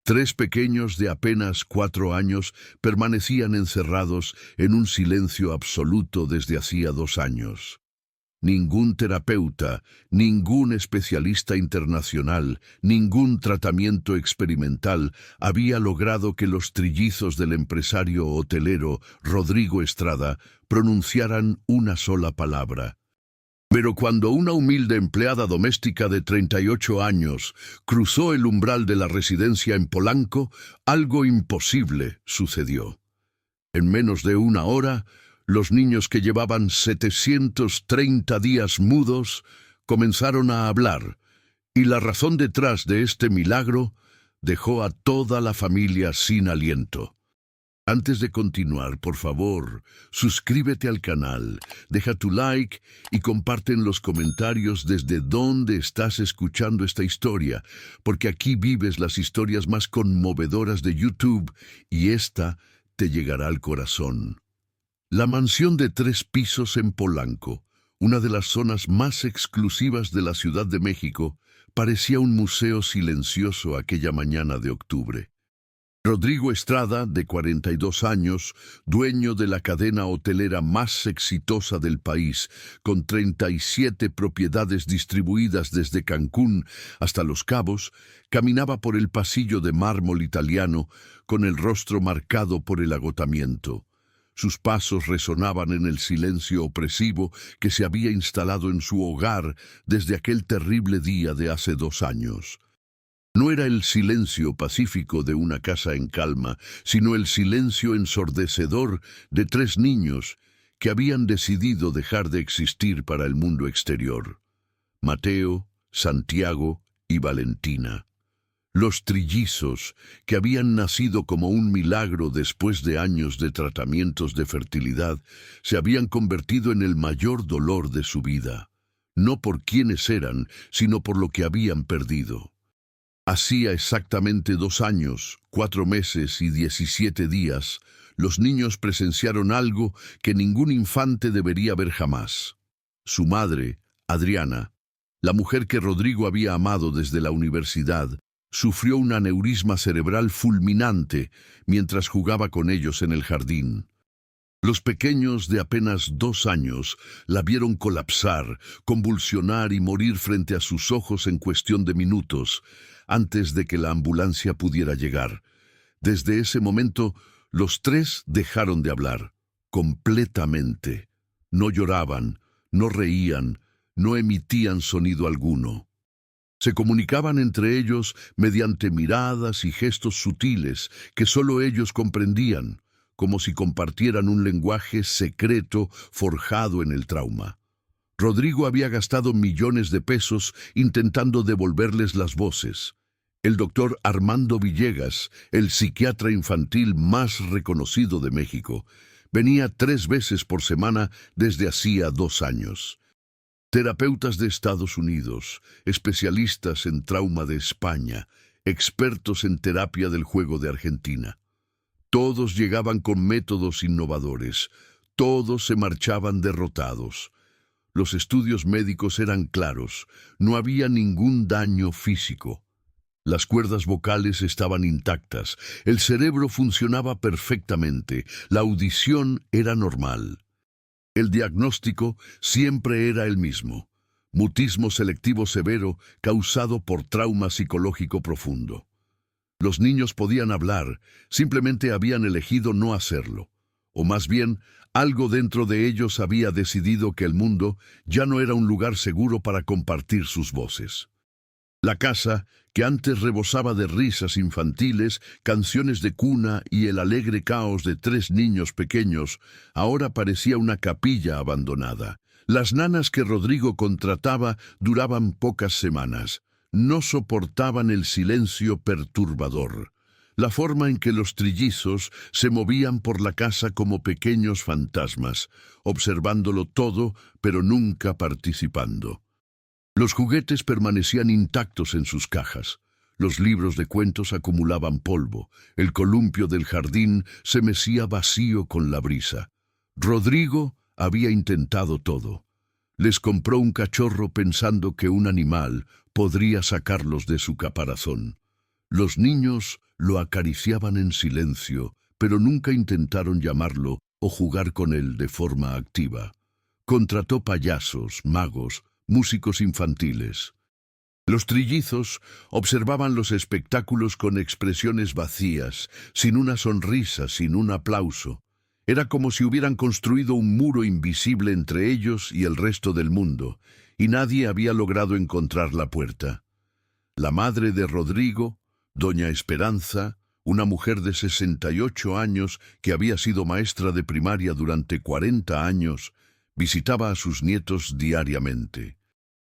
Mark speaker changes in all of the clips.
Speaker 1: Tres pequeños de apenas 4 años permanecían encerrados en un silencio absoluto desde hacía 2 años. Ningún terapeuta, ningún especialista internacional, ningún tratamiento experimental había logrado que los trillizos del empresario hotelero Rodrigo Estrada pronunciaran una sola palabra. Pero cuando una humilde empleada doméstica de 38 años cruzó el umbral de la residencia en Polanco, algo imposible sucedió. En menos de una hora, los niños que llevaban 730 días mudos comenzaron a hablar, y la razón detrás de este milagro dejó a toda la familia sin aliento. Antes de continuar, por favor, suscríbete al canal, deja tu like y comparte en los comentarios desde dónde estás escuchando esta historia, porque aquí vives las historias más conmovedoras de YouTube y esta te llegará al corazón. La mansión de 3 pisos en Polanco, una de las zonas más exclusivas de la Ciudad de México, parecía un museo silencioso aquella mañana de octubre. Rodrigo Estrada, de 42 años, dueño de la cadena hotelera más exitosa del país, con 37 propiedades distribuidas desde Cancún hasta Los Cabos, caminaba por el pasillo de mármol italiano con el rostro marcado por el agotamiento. Sus pasos resonaban en el silencio opresivo que se había instalado en su hogar desde aquel terrible día de hace 2 años. No era el silencio pacífico de una casa en calma, sino el silencio ensordecedor de 3 niños que habían decidido dejar de existir para el mundo exterior: Mateo, Santiago y Valentina. Los trillizos, que habían nacido como un milagro después de años de tratamientos de fertilidad, se habían convertido en el mayor dolor de su vida, no por quienes eran, sino por lo que habían perdido. Hacía exactamente 2 años, 4 meses y 17 días, los niños presenciaron algo que ningún infante debería ver jamás. Su madre, Adriana, la mujer que Rodrigo había amado desde la universidad, sufrió un aneurisma cerebral fulminante mientras jugaba con ellos en el jardín. Los pequeños de apenas 2 años la vieron colapsar, convulsionar y morir frente a sus ojos en cuestión de minutos, antes de que la ambulancia pudiera llegar. Desde ese momento, los 3 dejaron de hablar, completamente. No lloraban, no reían, no emitían sonido alguno. Se comunicaban entre ellos mediante miradas y gestos sutiles que solo ellos comprendían, como si compartieran un lenguaje secreto forjado en el trauma. Rodrigo había gastado millones de pesos intentando devolverles las voces. El doctor Armando Villegas, el psiquiatra infantil más reconocido de México, venía 3 veces por semana desde hacía 2 años. Terapeutas de Estados Unidos, especialistas en trauma de España, expertos en terapia del juego de Argentina. Todos llegaban con métodos innovadores, todos se marchaban derrotados. Los estudios médicos eran claros, no había ningún daño físico. Las cuerdas vocales estaban intactas, el cerebro funcionaba perfectamente, la audición era normal. El diagnóstico siempre era el mismo: mutismo selectivo severo causado por trauma psicológico profundo. Los niños podían hablar, simplemente habían elegido no hacerlo. O más bien, algo dentro de ellos había decidido que el mundo ya no era un lugar seguro para compartir sus voces. La casa, que antes rebosaba de risas infantiles, canciones de cuna y el alegre caos de 3 niños pequeños, ahora parecía una capilla abandonada. Las nanas que Rodrigo contrataba duraban pocas semanas. No soportaban el silencio perturbador. La forma en que los trillizos se movían por la casa como pequeños fantasmas, observándolo todo, pero nunca participando. Los juguetes permanecían intactos en sus cajas. Los libros de cuentos acumulaban polvo. El columpio del jardín se mecía vacío con la brisa. Rodrigo había intentado todo. Les compró un cachorro pensando que un animal podría sacarlos de su caparazón. Los niños lo acariciaban en silencio, pero nunca intentaron llamarlo o jugar con él de forma activa. Contrató payasos, magos, músicos infantiles. Los trillizos observaban los espectáculos con expresiones vacías, sin una sonrisa, sin un aplauso. Era como si hubieran construido un muro invisible entre ellos y el resto del mundo, y nadie había logrado encontrar la puerta. La madre de Rodrigo, doña Esperanza, una mujer de 68 años que había sido maestra de primaria durante 40 años, visitaba a sus nietos diariamente.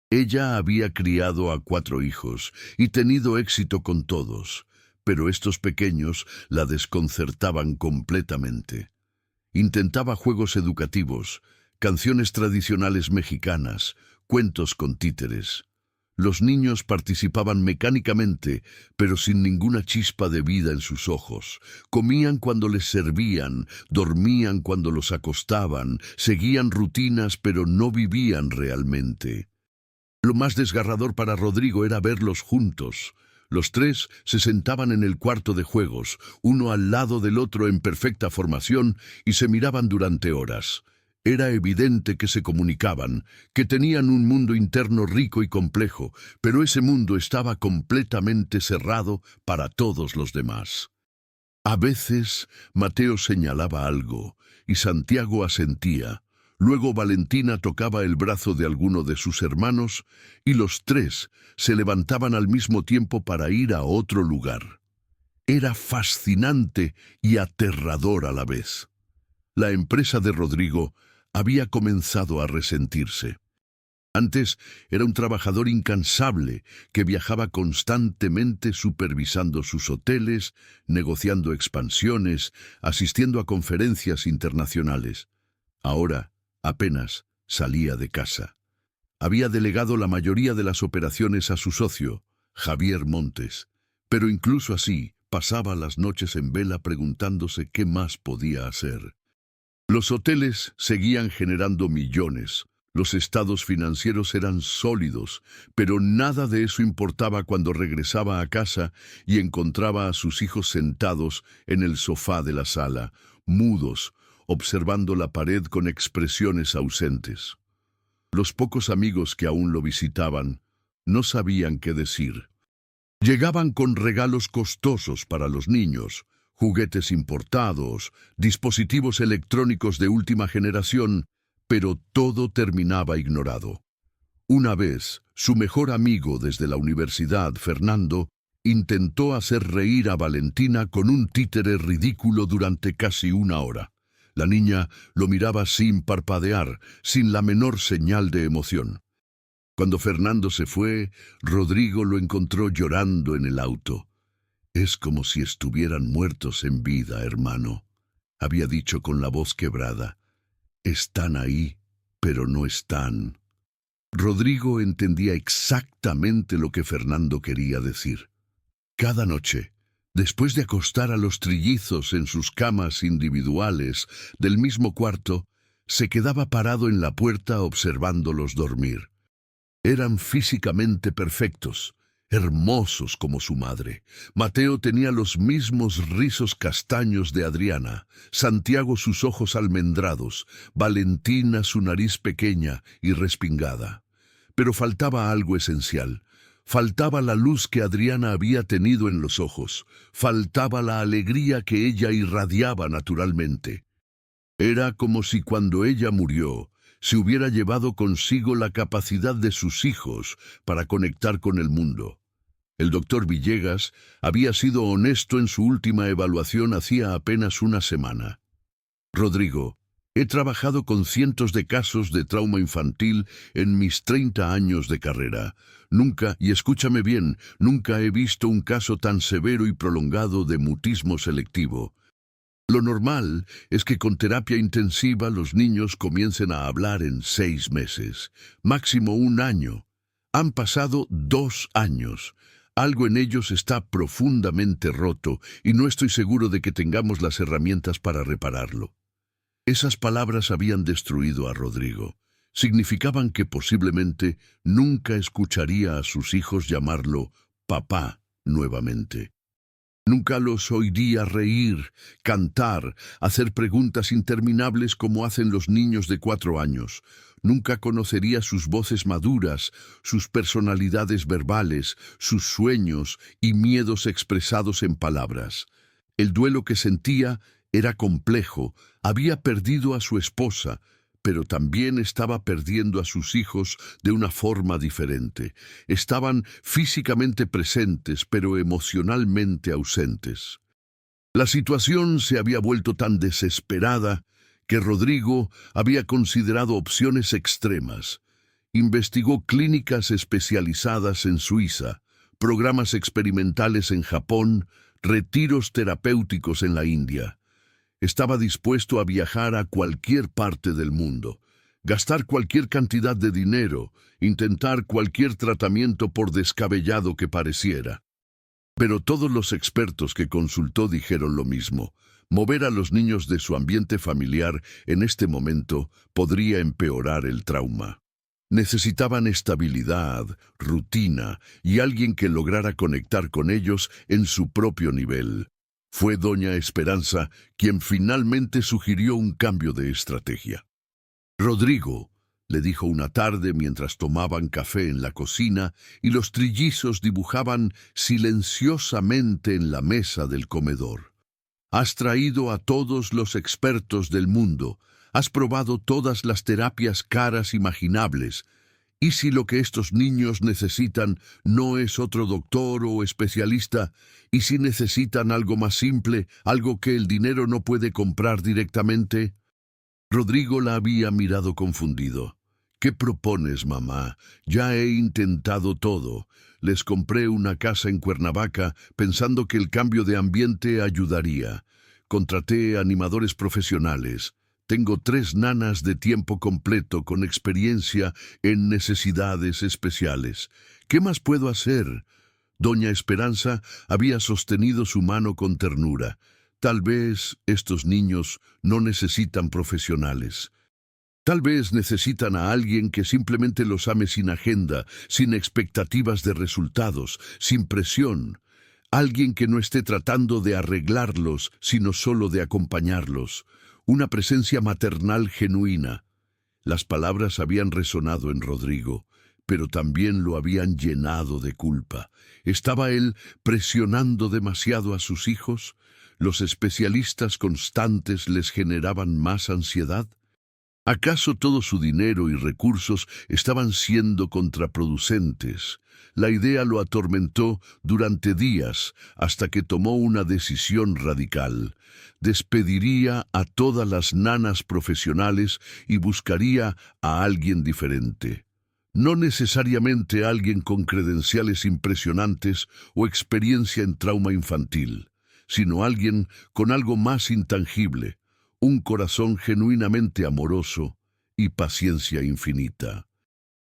Speaker 1: Ella había criado a 4 hijos y tenido éxito con todos, pero estos pequeños la desconcertaban completamente. Intentaba juegos educativos, canciones tradicionales mexicanas, cuentos con títeres. Los niños participaban mecánicamente, pero sin ninguna chispa de vida en sus ojos. Comían cuando les servían, dormían cuando los acostaban, seguían rutinas, pero no vivían realmente. Lo más desgarrador para Rodrigo era verlos juntos. Los 3 se sentaban en el cuarto de juegos, uno al lado del otro en perfecta formación, y se miraban durante horas. Era evidente que se comunicaban, que tenían un mundo interno rico y complejo, pero ese mundo estaba completamente cerrado para todos los demás. A veces Mateo señalaba algo, y Santiago asentía. Luego Valentina tocaba el brazo de alguno de sus hermanos y los 3 se levantaban al mismo tiempo para ir a otro lugar. Era fascinante y aterrador a la vez. La empresa de Rodrigo había comenzado a resentirse. Antes era un trabajador incansable que viajaba constantemente supervisando sus hoteles, negociando expansiones, asistiendo a conferencias internacionales. Ahora apenas salía de casa. Había delegado la mayoría de las operaciones a su socio, Javier Montes, pero incluso así pasaba las noches en vela preguntándose qué más podía hacer. Los hoteles seguían generando millones, los estados financieros eran sólidos, pero nada de eso importaba cuando regresaba a casa y encontraba a sus hijos sentados en el sofá de la sala, mudos, observando la pared con expresiones ausentes. Los pocos amigos que aún lo visitaban no sabían qué decir. Llegaban con regalos costosos para los niños, juguetes importados, dispositivos electrónicos de última generación, pero todo terminaba ignorado. Una vez, su mejor amigo desde la universidad, Fernando, intentó hacer reír a Valentina con un títere ridículo durante casi 1 hora. La niña lo miraba sin parpadear, sin la menor señal de emoción. Cuando Fernando se fue, Rodrigo lo encontró llorando en el auto. «Es como si estuvieran muertos en vida, hermano», había dicho con la voz quebrada. «Están ahí, pero no están». Rodrigo entendía exactamente lo que Fernando quería decir. Cada noche, después de acostar a los trillizos en sus camas individuales del mismo cuarto, se quedaba parado en la puerta observándolos dormir. Eran físicamente perfectos, hermosos como su madre. Mateo tenía los mismos rizos castaños de Adriana, Santiago sus ojos almendrados, Valentina su nariz pequeña y respingada. Pero faltaba algo esencial. Faltaba la luz que Adriana había tenido en los ojos, faltaba la alegría que ella irradiaba naturalmente. Era como si cuando ella murió, se hubiera llevado consigo la capacidad de sus hijos para conectar con el mundo. El doctor Villegas había sido honesto en su última evaluación hacía apenas 1 semana. «Rodrigo, he trabajado con cientos de casos de trauma infantil en mis 30 años de carrera. Nunca, y escúchame bien, nunca he visto un caso tan severo y prolongado de mutismo selectivo. Lo normal es que con terapia intensiva los niños comiencen a hablar en 6 meses, máximo 1 año. Han pasado 2 años. Algo en ellos está profundamente roto y no estoy seguro de que tengamos las herramientas para repararlo». Esas palabras habían destruido a Rodrigo. Significaban que posiblemente nunca escucharía a sus hijos llamarlo papá nuevamente. Nunca los oiría reír, cantar, hacer preguntas interminables como hacen los niños de 4 años. Nunca conocería sus voces maduras, sus personalidades verbales, sus sueños y miedos expresados en palabras. El duelo que sentía era complejo. Había perdido a su esposa, pero también estaba perdiendo a sus hijos de una forma diferente. Estaban físicamente presentes, pero emocionalmente ausentes. La situación se había vuelto tan desesperada que Rodrigo había considerado opciones extremas. Investigó clínicas especializadas en Suiza, programas experimentales en Japón, retiros terapéuticos en la India. Estaba dispuesto a viajar a cualquier parte del mundo, gastar cualquier cantidad de dinero, intentar cualquier tratamiento por descabellado que pareciera. Pero todos los expertos que consultó dijeron lo mismo. Mover a los niños de su ambiente familiar en este momento podría empeorar el trauma. Necesitaban estabilidad, rutina y alguien que lograra conectar con ellos en su propio nivel. Fue doña Esperanza quien finalmente sugirió un cambio de estrategia. «Rodrigo», le dijo una tarde mientras tomaban café en la cocina y los trillizos dibujaban silenciosamente en la mesa del comedor. «Has traído a todos los expertos del mundo, has probado todas las terapias caras imaginables. ¿Y si lo que estos niños necesitan no es otro doctor o especialista? ¿Y si necesitan algo más simple, algo que el dinero no puede comprar directamente?» Rodrigo la había mirado confundido. «¿Qué propones, mamá? Ya he intentado todo. Les compré una casa en Cuernavaca pensando que el cambio de ambiente ayudaría. Contraté animadores profesionales. Tengo 3 nanas de tiempo completo con experiencia en necesidades especiales. ¿Qué más puedo hacer?» Doña Esperanza había sostenido su mano con ternura. «Tal vez estos niños no necesitan profesionales. Tal vez necesitan a alguien que simplemente los ame sin agenda, sin expectativas de resultados, sin presión. Alguien que no esté tratando de arreglarlos, sino solo de acompañarlos. Una presencia maternal genuina». Las palabras habían resonado en Rodrigo, pero también lo habían llenado de culpa. ¿Estaba él presionando demasiado a sus hijos? ¿Los especialistas constantes les generaban más ansiedad? ¿Acaso todo su dinero y recursos estaban siendo contraproducentes? La idea lo atormentó durante días hasta que tomó una decisión radical. Despediría a todas las nanas profesionales y buscaría a alguien diferente. No necesariamente alguien con credenciales impresionantes o experiencia en trauma infantil, sino alguien con algo más intangible, un corazón genuinamente amoroso y paciencia infinita.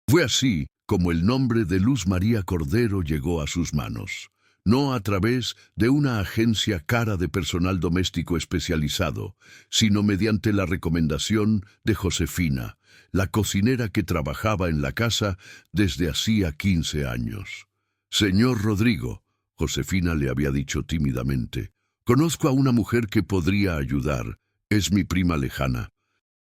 Speaker 1: Fue así como el nombre de Luz María Cordero llegó a sus manos, no a través de una agencia cara de personal doméstico especializado, sino mediante la recomendación de Josefina, la cocinera que trabajaba en la casa desde hacía 15 años. «Señor Rodrigo», Josefina le había dicho tímidamente, «conozco a una mujer que podría ayudar. Es mi prima lejana.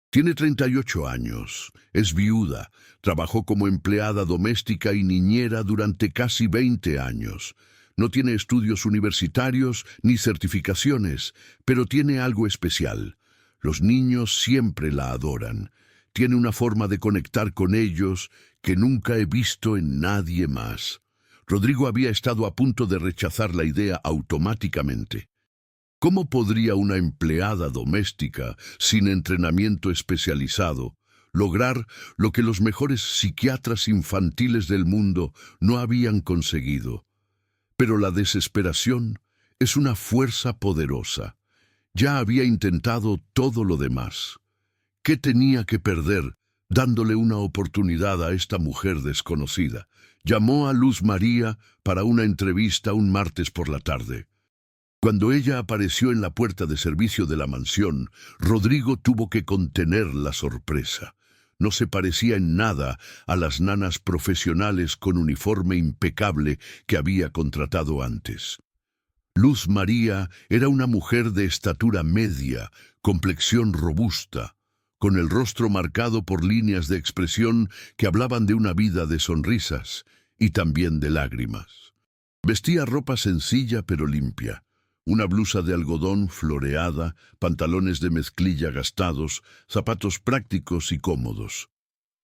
Speaker 1: Tiene 38 años, es viuda, trabajó como empleada doméstica y niñera durante casi 20 años. No tiene estudios universitarios ni certificaciones, pero tiene algo especial. Los niños siempre la adoran. Tiene una forma de conectar con ellos que nunca he visto en nadie más». Rodrigo había estado a punto de rechazar la idea automáticamente. ¿Cómo podría una empleada doméstica, sin entrenamiento especializado, lograr lo que los mejores psiquiatras infantiles del mundo no habían conseguido? Pero la desesperación es una fuerza poderosa. Ya había intentado todo lo demás. ¿Qué tenía que perder dándole una oportunidad a esta mujer desconocida? Llamó a Luz María para una entrevista un martes por la tarde. Cuando ella apareció en la puerta de servicio de la mansión, Rodrigo tuvo que contener la sorpresa. No se parecía en nada a las nanas profesionales con uniforme impecable que había contratado antes. Luz María era una mujer de estatura media, complexión robusta, con el rostro marcado por líneas de expresión que hablaban de una vida de sonrisas y también de lágrimas. Vestía ropa sencilla pero limpia, una blusa de algodón floreada, pantalones de mezclilla gastados, zapatos prácticos y cómodos.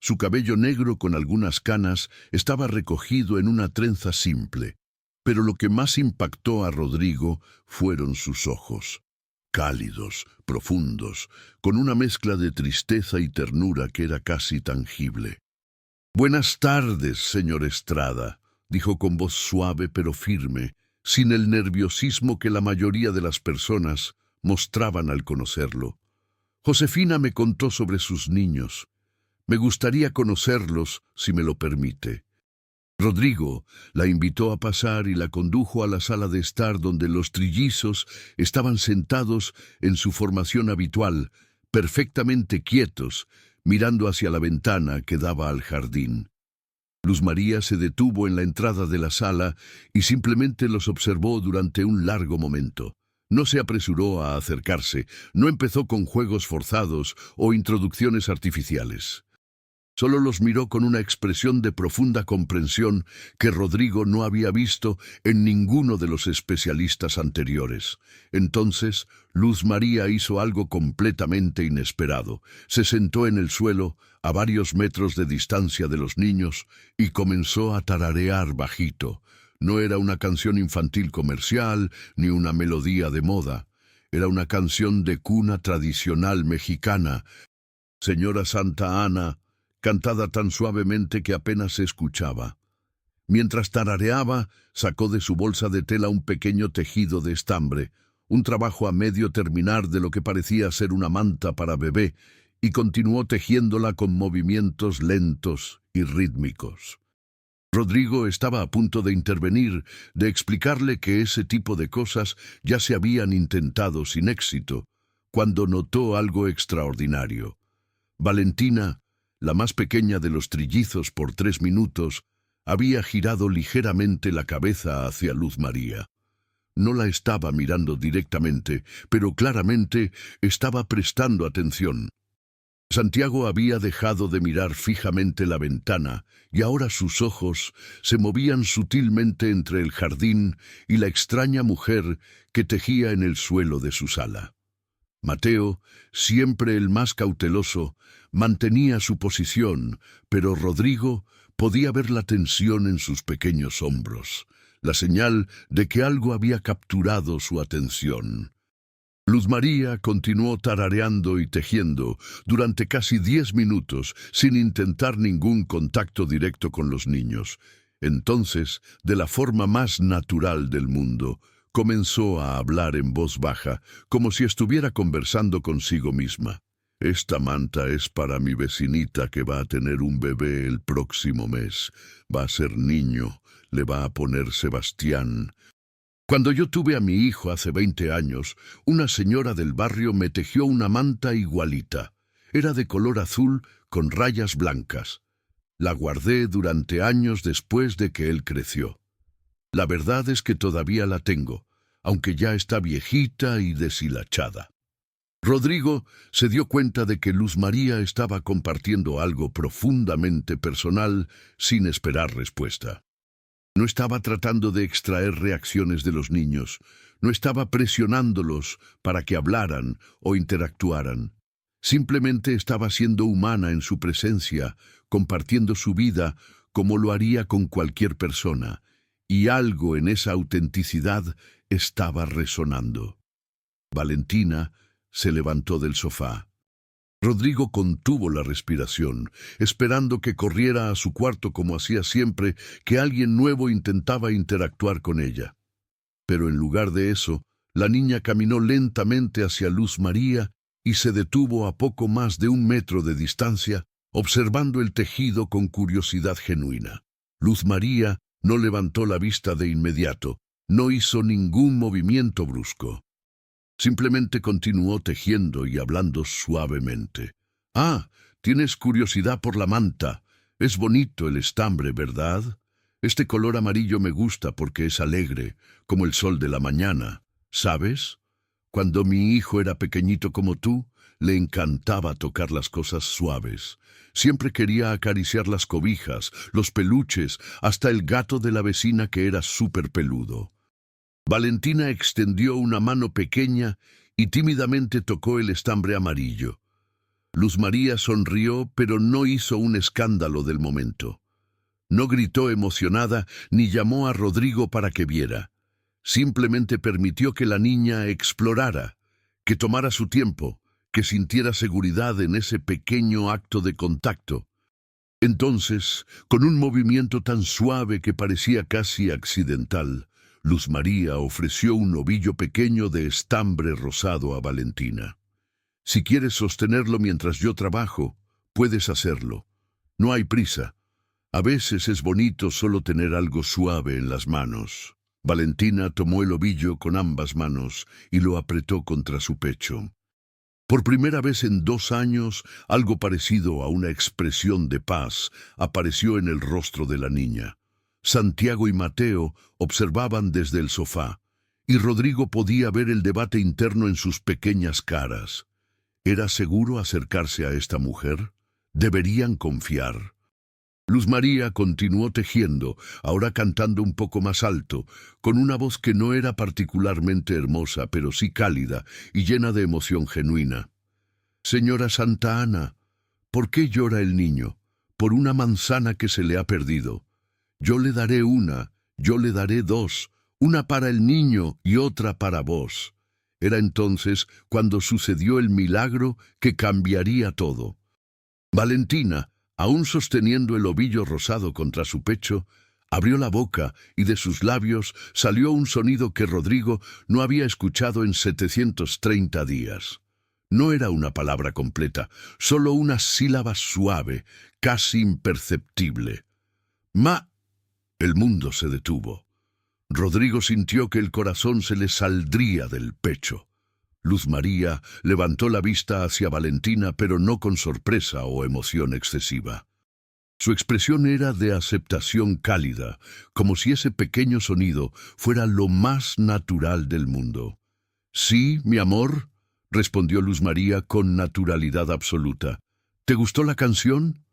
Speaker 1: Su cabello negro con algunas canas estaba recogido en una trenza simple, pero lo que más impactó a Rodrigo fueron sus ojos, cálidos, profundos, con una mezcla de tristeza y ternura que era casi tangible. «Buenas tardes, señor Estrada», dijo con voz suave pero firme, sin el nerviosismo que la mayoría de las personas mostraban al conocerlo. «Josefina me contó sobre sus niños. Me gustaría conocerlos, si me lo permite». Rodrigo la invitó a pasar y la condujo a la sala de estar donde los trillizos estaban sentados en su formación habitual, perfectamente quietos, mirando hacia la ventana que daba al jardín. Luz María se detuvo en la entrada de la sala y simplemente los observó durante un largo momento. No se apresuró a acercarse, no empezó con juegos forzados o introducciones artificiales. Solo los miró con una expresión de profunda comprensión que Rodrigo no había visto en ninguno de los especialistas anteriores. Entonces, Luz María hizo algo completamente inesperado. Se sentó en el suelo, a varios metros de distancia de los niños, y comenzó a tararear bajito. No era una canción infantil comercial, ni una melodía de moda. Era una canción de cuna tradicional mexicana. Señora Santa Ana, cantada tan suavemente que apenas se escuchaba. Mientras tarareaba, sacó de su bolsa de tela un pequeño tejido de estambre, un trabajo a medio terminar de lo que parecía ser una manta para bebé, y continuó tejiéndola con movimientos lentos y rítmicos. Rodrigo estaba a punto de intervenir, de explicarle que ese tipo de cosas ya se habían intentado sin éxito, cuando notó algo extraordinario. Valentina, la más pequeña de los trillizos por 3 minutos, había girado ligeramente la cabeza hacia Luz María. No la estaba mirando directamente, pero claramente estaba prestando atención. Santiago había dejado de mirar fijamente la ventana y ahora sus ojos se movían sutilmente entre el jardín y la extraña mujer que tejía en el suelo de su sala. Mateo, siempre el más cauteloso, mantenía su posición, pero Rodrigo podía ver la tensión en sus pequeños hombros, la señal de que algo había capturado su atención. Luz María continuó tarareando y tejiendo durante casi 10 minutos sin intentar ningún contacto directo con los niños. Entonces, de la forma más natural del mundo, comenzó a hablar en voz baja, como si estuviera conversando consigo misma. «Esta manta es para mi vecinita que va a tener un bebé el próximo mes. Va a ser niño, le va a poner Sebastián. Cuando yo tuve a mi hijo hace 20 años, una señora del barrio me tejió una manta igualita. Era de color azul con rayas blancas. La guardé durante años después de que él creció. La verdad es que todavía la tengo, aunque ya está viejita y deshilachada». Rodrigo se dio cuenta de que Luz María estaba compartiendo algo profundamente personal sin esperar respuesta. No estaba tratando de extraer reacciones de los niños, no estaba presionándolos para que hablaran o interactuaran. Simplemente estaba siendo humana en su presencia, compartiendo su vida como lo haría con cualquier persona, y algo en esa autenticidad estaba resonando. Valentina se levantó del sofá. Rodrigo contuvo la respiración, esperando que corriera a su cuarto como hacía siempre que alguien nuevo intentaba interactuar con ella. Pero en lugar de eso, la niña caminó lentamente hacia Luz María y se detuvo a poco más de 1 metro de distancia, observando el tejido con curiosidad genuina. Luz María no levantó la vista de inmediato, no hizo ningún movimiento brusco. Simplemente continuó tejiendo y hablando suavemente. «Ah, Tienes curiosidad por la manta. Es bonito el estambre, ¿verdad? Este color amarillo me gusta porque es alegre, como el sol de la mañana. ¿Sabes? Cuando mi hijo era pequeñito como tú, le encantaba tocar las cosas suaves. Siempre quería acariciar las cobijas, los peluches, hasta el gato de la vecina que era súper peludo. Valentina extendió una mano pequeña y tímidamente tocó el estambre amarillo. Luz María sonrió, pero no hizo un escándalo del momento. No gritó emocionada ni llamó a Rodrigo para que viera. Simplemente permitió que la niña explorara, que tomara su tiempo, que sintiera seguridad en ese pequeño acto de contacto. Entonces, con un movimiento tan suave que parecía casi accidental, Luz María ofreció un ovillo pequeño de estambre rosado a Valentina. Si quieres sostenerlo mientras yo trabajo, puedes hacerlo. No hay prisa. A veces es bonito solo tener algo suave en las manos. Valentina tomó el ovillo con ambas manos y lo apretó contra su pecho. Por primera vez en 2 años, algo parecido a una expresión de paz apareció en el rostro de la niña. Santiago y Mateo observaban desde el sofá, y Rodrigo podía ver el debate interno en sus pequeñas caras. ¿Era seguro acercarse a esta mujer? ¿Deberían confiar? Luz María continuó tejiendo, ahora cantando un poco más alto, con una voz que no era particularmente hermosa, pero sí cálida y llena de emoción genuina. Señora Santa Ana, ¿por qué llora el niño? Por una manzana que se le ha perdido. Yo le daré una, yo le daré 2, una para el niño y otra para vos. Era entonces cuando sucedió el milagro que cambiaría todo. Valentina, aún sosteniendo el ovillo rosado contra su pecho, abrió la boca y de sus labios salió un sonido que Rodrigo no había escuchado en 730 días. No era una palabra completa, solo una sílaba suave, casi imperceptible. Ma. El mundo se detuvo. Rodrigo sintió que el corazón se le saldría del pecho. Luz María levantó la vista hacia Valentina, pero no con sorpresa o emoción excesiva. Su expresión era de aceptación cálida, como si ese pequeño sonido fuera lo más natural del mundo. «Sí, mi amor», respondió Luz María con naturalidad absoluta. «¿Te gustó la canción?»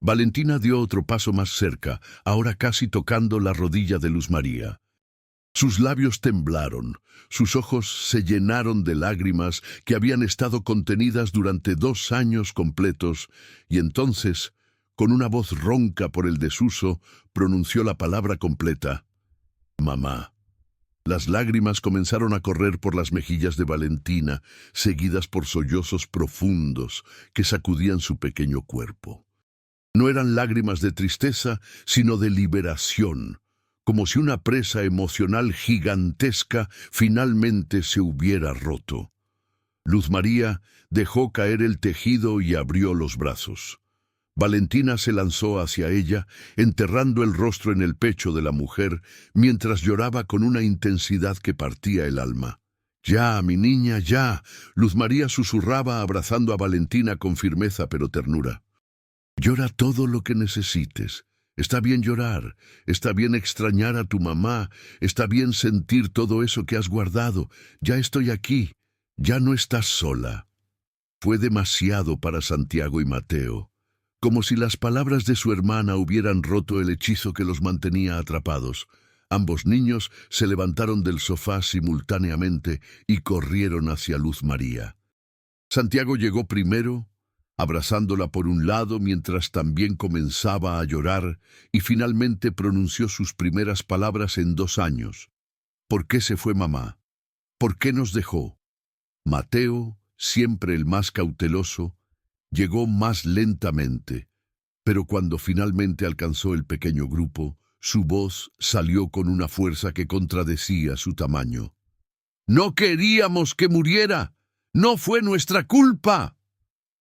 Speaker 1: Valentina dio otro paso más cerca, ahora casi tocando la rodilla de Luz María. Sus labios temblaron, sus ojos se llenaron de lágrimas que habían estado contenidas durante 2 años completos, y entonces, con una voz ronca por el desuso, pronunció la palabra completa: «Mamá». Las lágrimas comenzaron a correr por las mejillas de Valentina, seguidas por sollozos profundos que sacudían su pequeño cuerpo. No eran lágrimas de tristeza, sino de liberación, como si una presa emocional gigantesca finalmente se hubiera roto. Luz María dejó caer el tejido y abrió los brazos. Valentina se lanzó hacia ella, enterrando el rostro en el pecho de la mujer, mientras lloraba con una intensidad que partía el alma. «Ya, mi niña, ya», Luz María susurraba abrazando a Valentina con firmeza pero ternura. «Llora todo lo que necesites. Está bien llorar, está bien extrañar a tu mamá, está bien sentir todo eso que has guardado. Ya estoy aquí, ya no estás sola». Fue demasiado para Santiago y Mateo, como si las palabras de su hermana hubieran roto el hechizo que los mantenía atrapados. Ambos niños se levantaron del sofá simultáneamente y corrieron hacia Luz María. Santiago llegó primero, abrazándola por un lado mientras también comenzaba a llorar, y finalmente pronunció sus primeras palabras en 2 años. «¿Por qué se fue mamá? ¿Por qué nos dejó?» Mateo, siempre el más cauteloso, llegó más lentamente, pero cuando finalmente alcanzó el pequeño grupo, su voz salió con una fuerza que contradecía su tamaño. «¡No queríamos que muriera! ¡No fue nuestra culpa!»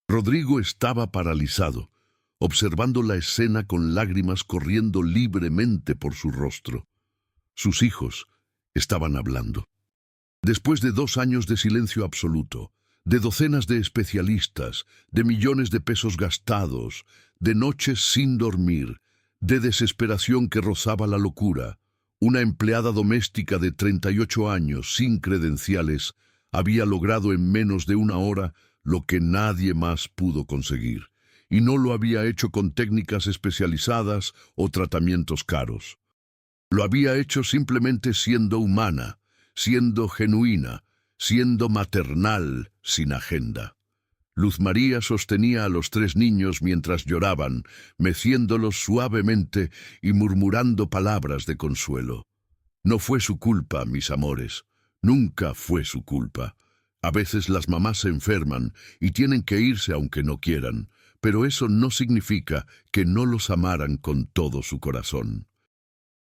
Speaker 1: Rodrigo estaba paralizado, observando la escena con lágrimas corriendo libremente por su rostro. Sus hijos estaban hablando. Después de 2 años de silencio absoluto, de docenas de especialistas, de millones de pesos gastados, de noches sin dormir, de desesperación que rozaba la locura. Una empleada doméstica de 38 años, sin credenciales, había logrado en menos de una hora lo que nadie más pudo conseguir, y no lo había hecho con técnicas especializadas o tratamientos caros. Lo había hecho simplemente siendo humana, siendo genuina, siendo maternal, sin agenda. Luz María sostenía a los 3 niños mientras lloraban, meciéndolos suavemente y murmurando palabras de consuelo. No fue su culpa, mis amores, nunca fue su culpa. A veces las mamás se enferman y tienen que irse aunque no quieran, pero eso no significa que no los amaran con todo su corazón.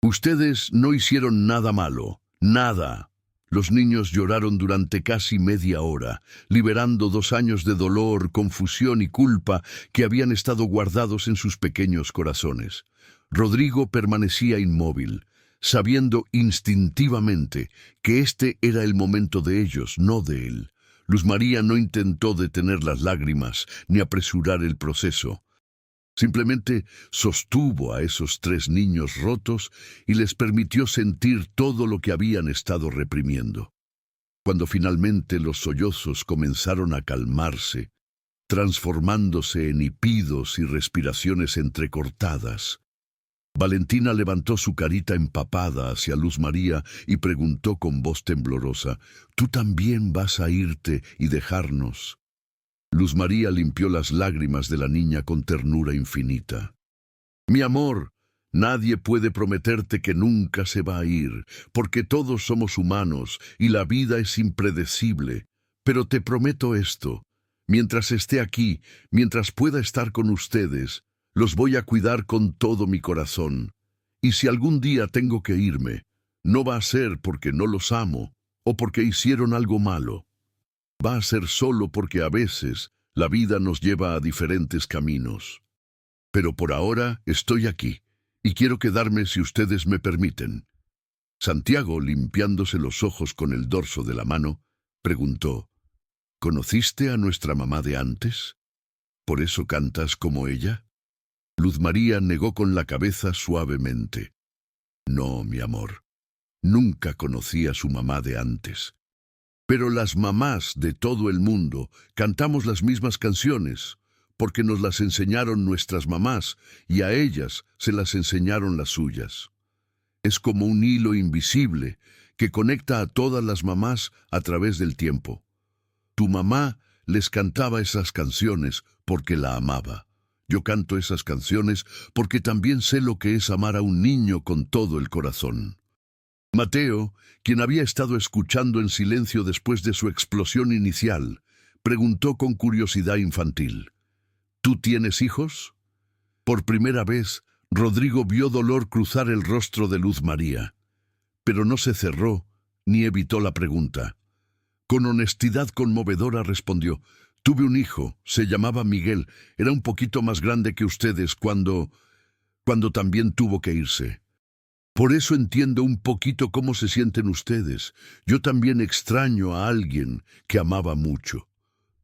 Speaker 1: Ustedes no hicieron nada malo, nada. Los niños lloraron durante casi media hora, liberando 2 años de dolor, confusión y culpa que habían estado guardados en sus pequeños corazones. Rodrigo permanecía inmóvil, sabiendo instintivamente que este era el momento de ellos, no de él. Luz María no intentó detener las lágrimas ni apresurar el proceso. Simplemente sostuvo a esos 3 niños rotos y les permitió sentir todo lo que habían estado reprimiendo. Cuando finalmente los sollozos comenzaron a calmarse, transformándose en hipidos y respiraciones entrecortadas, Valentina levantó su carita empapada hacia Luz María y preguntó con voz temblorosa: «¿Tú también vas a irte y dejarnos?». Luz María limpió las lágrimas de la niña con ternura infinita. «Mi amor, nadie puede prometerte que nunca se va a ir, porque todos somos humanos y la vida es impredecible. Pero te prometo esto, mientras esté aquí, mientras pueda estar con ustedes, los voy a cuidar con todo mi corazón. Y si algún día tengo que irme, no va a ser porque no los amo o porque hicieron algo malo. Va a ser solo porque a veces la vida nos lleva a diferentes caminos. Pero por ahora estoy aquí y quiero quedarme si ustedes me permiten». Santiago, limpiándose los ojos con el dorso de la mano, preguntó: «¿Conociste a nuestra mamá de antes? ¿Por eso cantas como ella?». Luz María negó con la cabeza suavemente. «No, mi amor, nunca conocí a su mamá de antes. Pero las mamás de todo el mundo cantamos las mismas canciones, porque nos las enseñaron nuestras mamás y a ellas se las enseñaron las suyas. Es como un hilo invisible que conecta a todas las mamás a través del tiempo. Tu mamá les cantaba esas canciones porque la amaba. Yo canto esas canciones porque también sé lo que es amar a un niño con todo el corazón». Mateo, quien había estado escuchando en silencio después de su explosión inicial, preguntó con curiosidad infantil: «¿Tú tienes hijos?». Por primera vez, Rodrigo vio dolor cruzar el rostro de Luz María, pero no se cerró ni evitó la pregunta. Con honestidad conmovedora respondió: «Tuve un hijo, se llamaba Miguel, era un poquito más grande que ustedes cuando también tuvo que irse. Por eso entiendo un poquito cómo se sienten ustedes. Yo también extraño a alguien que amaba mucho».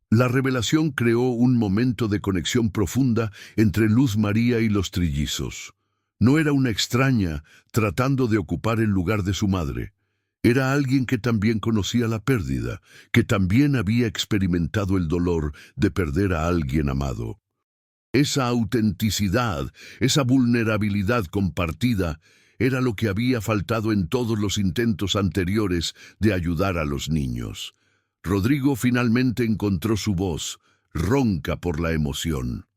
Speaker 1: La revelación creó un momento de conexión profunda entre Luz María y los trillizos. No era una extraña tratando de ocupar el lugar de su madre. Era alguien que también conocía la pérdida, que también había experimentado el dolor de perder a alguien amado. Esa autenticidad, esa vulnerabilidad compartida, era lo que había faltado en todos los intentos anteriores de ayudar a los niños. Rodrigo finalmente encontró su voz, ronca por la emoción.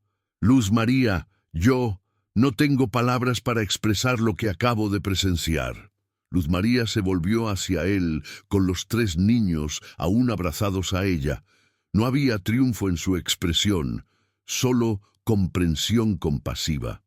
Speaker 1: «Luz María, yo no tengo palabras para expresar lo que acabo de presenciar». Luz María se volvió hacia él con los 3 niños aún abrazados a ella. No había triunfo en su expresión, solo comprensión compasiva.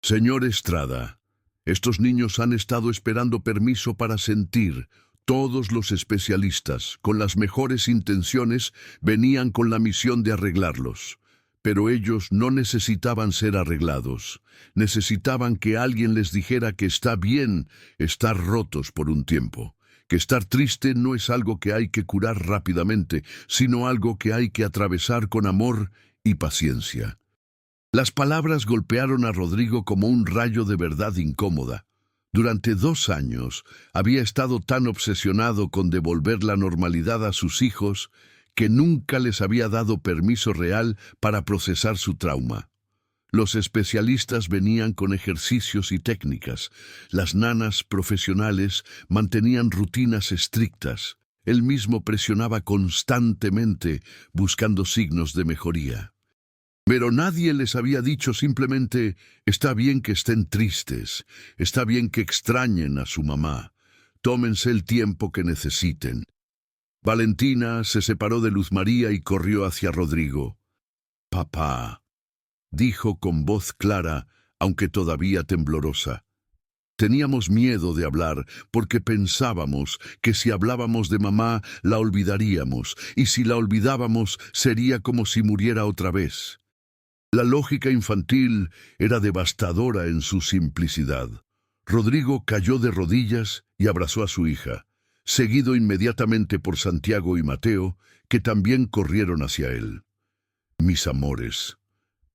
Speaker 1: «Señor Estrada, estos niños han estado esperando permiso para sentir. Todos los especialistas, con las mejores intenciones, venían con la misión de arreglarlos. Pero ellos no necesitaban ser arreglados. Necesitaban que alguien les dijera que está bien estar rotos por un tiempo, que estar triste no es algo que hay que curar rápidamente, sino algo que hay que atravesar con amor y paciencia. Las palabras golpearon a Rodrigo como un rayo de verdad incómoda. Durante 2 años había estado tan obsesionado con devolver la normalidad a sus hijos que nunca les había dado permiso real para procesar su trauma. Los especialistas venían con ejercicios y técnicas. Las nanas profesionales mantenían rutinas estrictas. Él mismo presionaba constantemente buscando signos de mejoría. Pero nadie les había dicho simplemente, está bien que estén tristes, está bien que extrañen a su mamá, tómense el tiempo que necesiten. Valentina se separó de Luz María y corrió hacia Rodrigo. «Papá», dijo con voz clara, aunque todavía temblorosa. Teníamos miedo de hablar porque pensábamos que si hablábamos de mamá la olvidaríamos, y si la olvidábamos sería como si muriera otra vez. La lógica infantil era devastadora en su simplicidad. Rodrigo cayó de rodillas y abrazó a su hija, seguido inmediatamente por Santiago y Mateo, que también corrieron hacia él. «Mis amores»,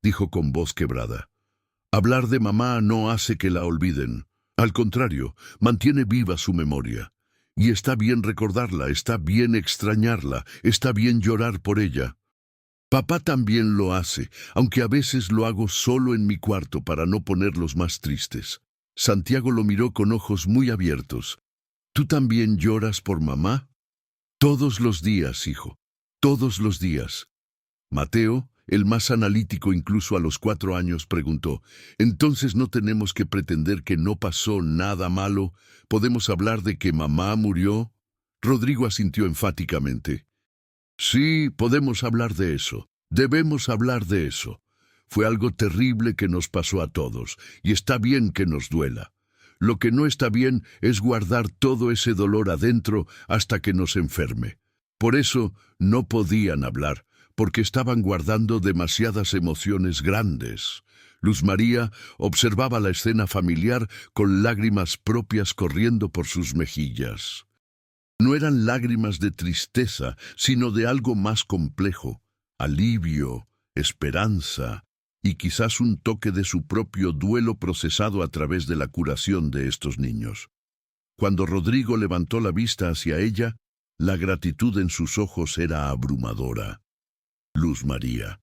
Speaker 1: dijo con voz quebrada, «hablar de mamá no hace que la olviden. Al contrario, mantiene viva su memoria. Y está bien recordarla, está bien extrañarla, está bien llorar por ella. Papá también lo hace, aunque a veces lo hago solo en mi cuarto para no ponerlos más tristes». Santiago lo miró con ojos muy abiertos. «¿Tú también lloras por mamá?» «Todos los días, hijo, todos los días». Mateo, el más analítico incluso a los 4 años, preguntó, «¿Entonces no tenemos que pretender que no pasó nada malo? ¿Podemos hablar de que mamá murió?» Rodrigo asintió enfáticamente. «Sí, podemos hablar de eso. Debemos hablar de eso. Fue algo terrible que nos pasó a todos, y está bien que nos duela. Lo que no está bien es guardar todo ese dolor adentro hasta que nos enferme. Por eso no podían hablar, porque estaban guardando demasiadas emociones grandes». Luz María observaba la escena familiar con lágrimas propias corriendo por sus mejillas. No eran lágrimas de tristeza, sino de algo más complejo, alivio, esperanza y quizás un toque de su propio duelo procesado a través de la curación de estos niños. Cuando Rodrigo levantó la vista hacia ella, la gratitud en sus ojos era abrumadora. «Luz María,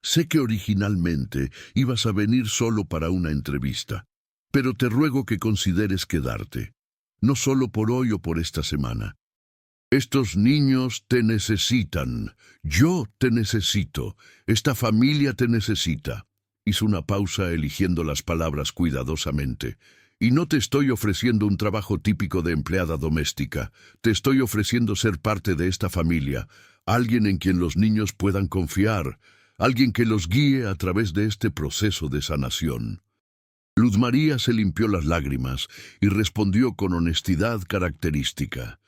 Speaker 1: sé que originalmente ibas a venir solo para una entrevista, pero te ruego que consideres quedarte. No solo por hoy o por esta semana. Estos niños te necesitan. Yo te necesito. Esta familia te necesita». Hizo una pausa eligiendo las palabras cuidadosamente. «Y no te estoy ofreciendo un trabajo típico de empleada doméstica. Te estoy ofreciendo ser parte de esta familia, alguien en quien los niños puedan confiar, alguien que los guíe a través de este proceso de sanación». Luz María se limpió las lágrimas y respondió con honestidad característica.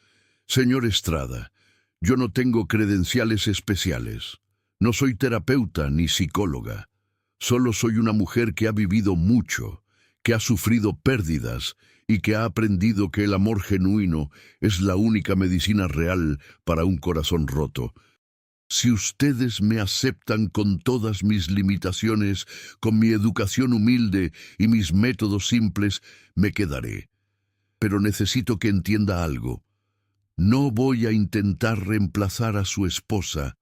Speaker 1: «Señor Estrada, yo no tengo credenciales especiales. No soy terapeuta ni psicóloga. Solo soy una mujer que ha vivido mucho, que ha sufrido pérdidas y que ha aprendido que el amor genuino es la única medicina real para un corazón roto. Si ustedes me aceptan con todas mis limitaciones, con mi educación humilde y mis métodos simples, me quedaré. Pero necesito que entienda algo. No voy a intentar reemplazar a su esposa.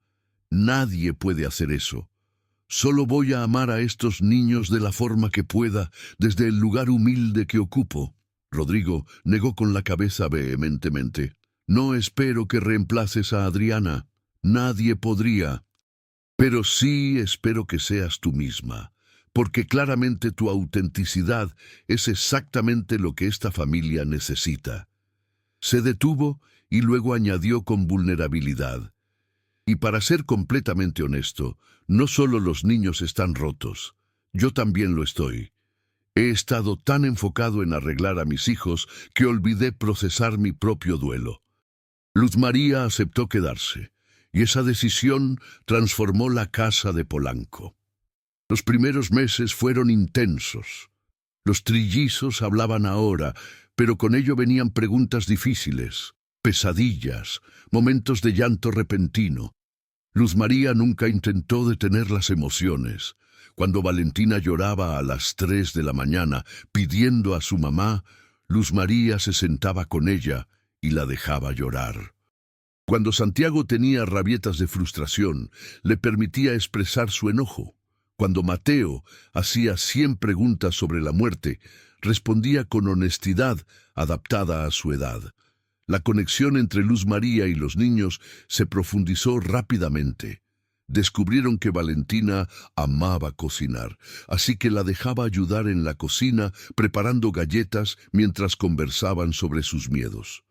Speaker 1: Nadie puede hacer eso. Solo voy a amar a estos niños de la forma que pueda, desde el lugar humilde que ocupo». Rodrigo negó con la cabeza vehementemente. «No espero que reemplaces a Adriana. Nadie podría. Pero sí espero que seas tú misma, porque claramente tu autenticidad es exactamente lo que esta familia necesita». Se detuvo y luego añadió con vulnerabilidad. «Y para ser completamente honesto, no solo los niños están rotos, yo también lo estoy. He estado tan enfocado en arreglar a mis hijos que olvidé procesar mi propio duelo». Luz María aceptó quedarse, y esa decisión transformó la casa de Polanco. Los primeros meses fueron intensos. Los trillizos hablaban ahora, pero con ello venían preguntas difíciles, pesadillas, momentos de llanto repentino. Luz María nunca intentó detener las emociones. Cuando Valentina lloraba a las 3 de la mañana pidiendo a su mamá, Luz María se sentaba con ella y la dejaba llorar. Cuando Santiago tenía rabietas de frustración, le permitía expresar su enojo. Cuando Mateo hacía 100 preguntas sobre la muerte, respondía con honestidad adaptada a su edad. La conexión entre Luz María y los niños se profundizó rápidamente. Descubrieron que Valentina amaba cocinar, así que la dejaba ayudar en la cocina preparando galletas mientras conversaban sobre sus miedos.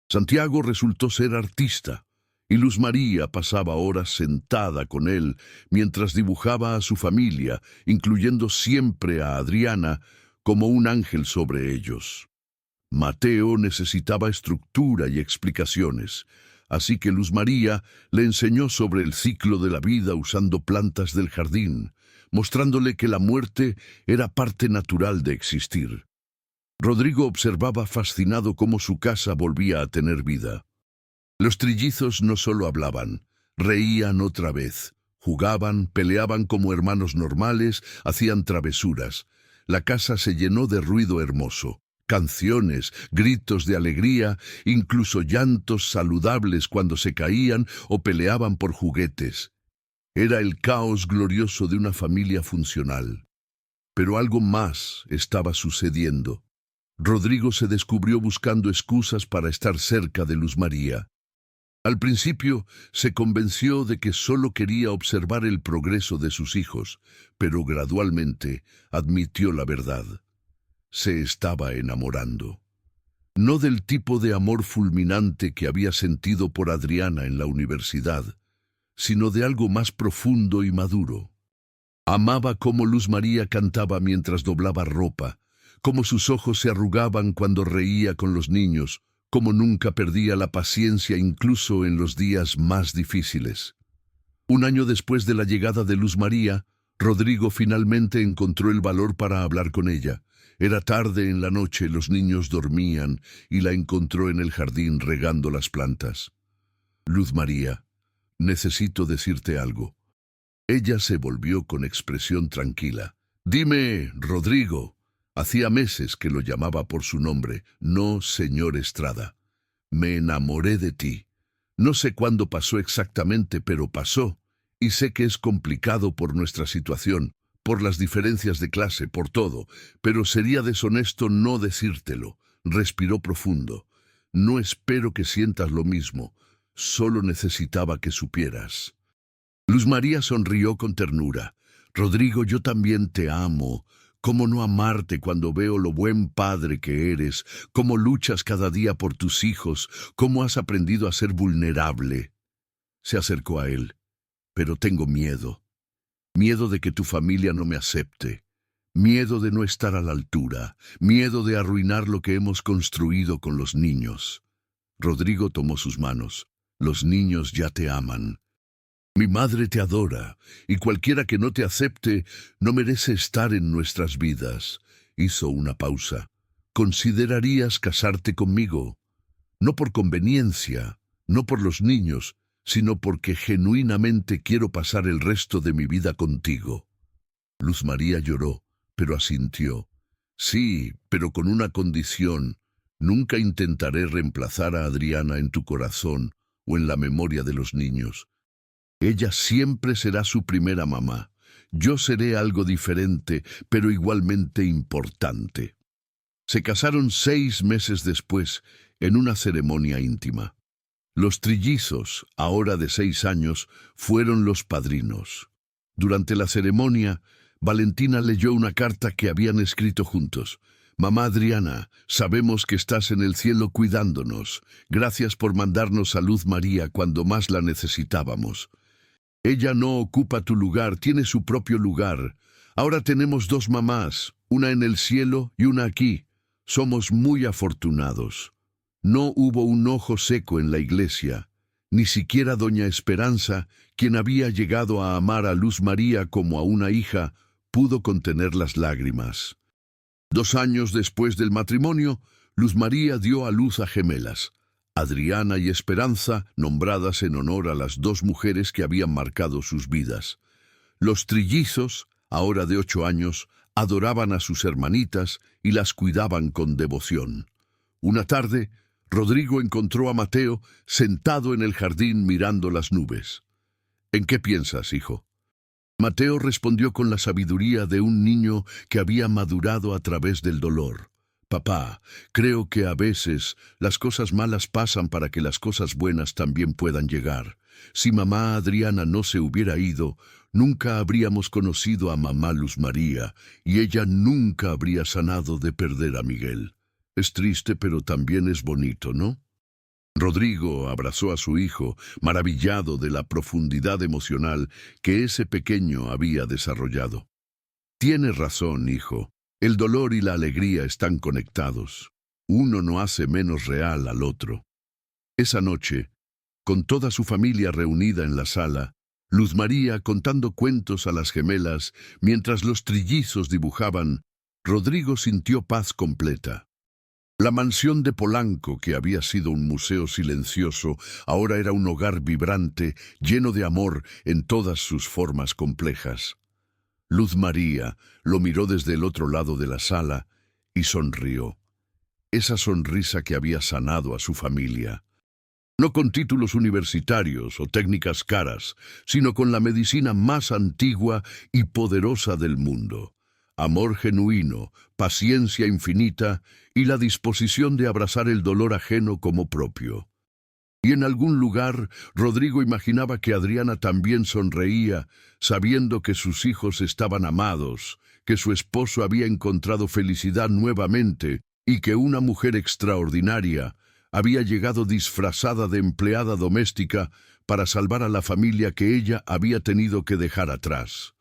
Speaker 1: Santiago resultó ser artista, y Luz María pasaba horas sentada con él mientras dibujaba a su familia, incluyendo siempre a Adriana, como un ángel sobre ellos. Mateo necesitaba estructura y explicaciones, así que Luz María le enseñó sobre el ciclo de la vida usando plantas del jardín, mostrándole que la muerte era parte natural de existir. Rodrigo observaba fascinado cómo su casa volvía a tener vida. Los trillizos no solo hablaban, reían otra vez, jugaban, peleaban como hermanos normales, hacían travesuras. La casa se llenó de ruido hermoso, canciones, gritos de alegría, incluso llantos saludables cuando se caían o peleaban por juguetes. Era el caos glorioso de una familia funcional. Pero algo más estaba sucediendo. Rodrigo se descubrió buscando excusas para estar cerca de Luz María. Al principio se convenció de que solo quería observar el progreso de sus hijos, pero gradualmente admitió la verdad. Se estaba enamorando. No del tipo de amor fulminante que había sentido por Adriana en la universidad, sino de algo más profundo y maduro. Amaba cómo Luz María cantaba mientras doblaba ropa, cómo sus ojos se arrugaban cuando reía con los niños, cómo nunca perdía la paciencia incluso en los días más difíciles. Un año después de la llegada de Luz María, Rodrigo finalmente encontró el valor para hablar con ella. Era tarde en la noche, los niños dormían y la encontró en el jardín regando las plantas. Luz María, necesito decirte algo. Ella se volvió con expresión tranquila. Dime, Rodrigo. Hacía meses que lo llamaba por su nombre, no señor Estrada. Me enamoré de ti. No sé cuándo pasó exactamente, pero pasó. Y sé que es complicado por nuestra situación, por las diferencias de clase, por todo, pero sería deshonesto no decírtelo. Respiró profundo. No espero que sientas lo mismo. Solo necesitaba que supieras. Luz María sonrió con ternura. Rodrigo, yo también te amo. ¿Cómo no amarte cuando veo lo buen padre que eres? ¿Cómo luchas cada día por tus hijos? ¿Cómo has aprendido a ser vulnerable? Se acercó a él. Pero tengo miedo. Miedo de que tu familia no me acepte. Miedo de no estar a la altura. Miedo de arruinar lo que hemos construido con los niños. Rodrigo tomó sus manos. Los niños ya te aman. Mi madre te adora, y cualquiera que no te acepte no merece estar en nuestras vidas. Hizo una pausa. ¿Considerarías casarte conmigo? No por conveniencia, no por los niños, sino porque genuinamente quiero pasar el resto de mi vida contigo. Luz María lloró, pero asintió. Sí, pero con una condición. Nunca intentaré reemplazar a Adriana en tu corazón o en la memoria de los niños. Ella siempre será su primera mamá. Yo seré algo diferente, pero igualmente importante. Se casaron 6 meses después, en una ceremonia íntima. Los trillizos, ahora de 6 años, fueron los padrinos. Durante la ceremonia, Valentina leyó una carta que habían escrito juntos. Mamá Adriana, sabemos que estás en el cielo cuidándonos. Gracias por mandarnos a Luz María cuando más la necesitábamos. Ella no ocupa tu lugar, tiene su propio lugar. Ahora tenemos 2 mamás, una en el cielo y una aquí. Somos muy afortunados. No hubo un ojo seco en la iglesia, ni siquiera doña Esperanza, quien había llegado a amar a Luz María como a una hija, pudo contener las lágrimas. 2 años después del matrimonio, Luz María dio a luz a gemelas, Adriana y Esperanza, nombradas en honor a las 2 mujeres que habían marcado sus vidas. Los trillizos, ahora de 8 años, adoraban a sus hermanitas y las cuidaban con devoción. Una tarde, Rodrigo encontró a Mateo sentado en el jardín mirando las nubes. «¿En qué piensas, hijo?». Mateo respondió con la sabiduría de un niño que había madurado a través del dolor. «Papá, creo que a veces las cosas malas pasan para que las cosas buenas también puedan llegar. Si mamá Adriana no se hubiera ido, nunca habríamos conocido a mamá Luz María y ella nunca habría sanado de perder a Miguel. Es triste, pero también es bonito, ¿no?». Rodrigo abrazó a su hijo, maravillado de la profundidad emocional que ese pequeño había desarrollado. «Tienes razón, hijo. El dolor y la alegría están conectados. Uno no hace menos real al otro». Esa noche, con toda su familia reunida en la sala, Luz María contando cuentos a las gemelas mientras los trillizos dibujaban, Rodrigo sintió paz completa. La mansión de Polanco, que había sido un museo silencioso, ahora era un hogar vibrante, lleno de amor en todas sus formas complejas. Luz María lo miró desde el otro lado de la sala y sonrió. Esa sonrisa que había sanado a su familia. No con títulos universitarios o técnicas caras, sino con la medicina más antigua y poderosa del mundo. Amor genuino, paciencia infinita y la disposición de abrazar el dolor ajeno como propio. Y en algún lugar, Rodrigo imaginaba que Adriana también sonreía, sabiendo que sus hijos estaban amados, que su esposo había encontrado felicidad nuevamente y que una mujer extraordinaria había llegado disfrazada de empleada doméstica para salvar a la familia que ella había tenido que dejar atrás.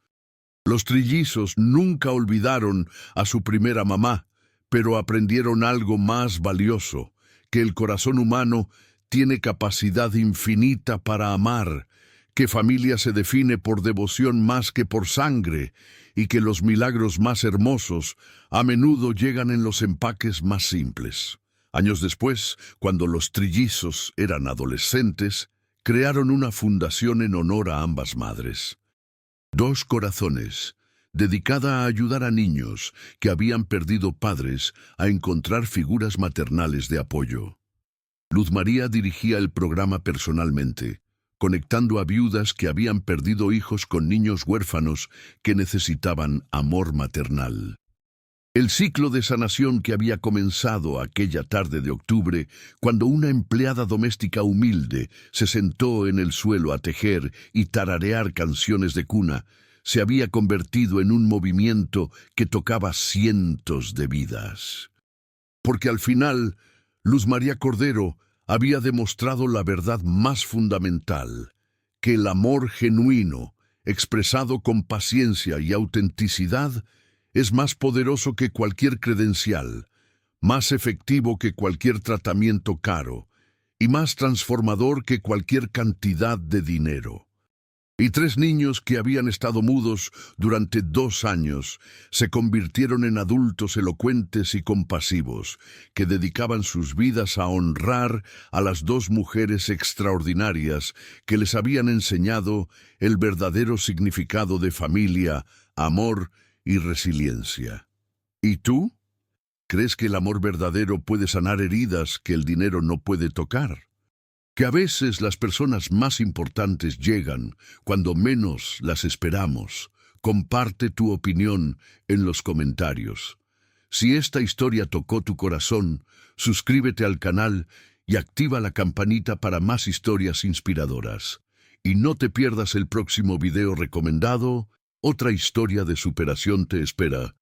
Speaker 1: Los trillizos nunca olvidaron a su primera mamá, pero aprendieron algo más valioso, que el corazón humano tiene capacidad infinita para amar, que familia se define por devoción más que por sangre, y que los milagros más hermosos a menudo llegan en los empaques más simples. Años después, cuando los trillizos eran adolescentes, crearon una fundación en honor a ambas madres. 2 Corazones, dedicada a ayudar a niños que habían perdido padres a encontrar figuras maternales de apoyo. Luz María dirigía el programa personalmente, conectando a viudas que habían perdido hijos con niños huérfanos que necesitaban amor maternal. El ciclo de sanación que había comenzado aquella tarde de octubre, cuando una empleada doméstica humilde se sentó en el suelo a tejer y tararear canciones de cuna, se había convertido en un movimiento que tocaba cientos de vidas. Porque al final, Luz María Cordero había demostrado la verdad más fundamental, que el amor genuino, expresado con paciencia y autenticidad, es más poderoso que cualquier credencial, más efectivo que cualquier tratamiento caro y más transformador que cualquier cantidad de dinero. Y 3 niños que habían estado mudos durante 2 años se convirtieron en adultos elocuentes y compasivos, que dedicaban sus vidas a honrar a las 2 mujeres extraordinarias que les habían enseñado el verdadero significado de familia, amor y resiliencia. ¿Y tú? ¿Crees que el amor verdadero puede sanar heridas que el dinero no puede tocar? Que a veces las personas más importantes llegan cuando menos las esperamos. Comparte tu opinión en los comentarios. Si esta historia tocó tu corazón, suscríbete al canal y activa la campanita para más historias inspiradoras. Y no te pierdas el próximo video recomendado. Otra historia de superación te espera.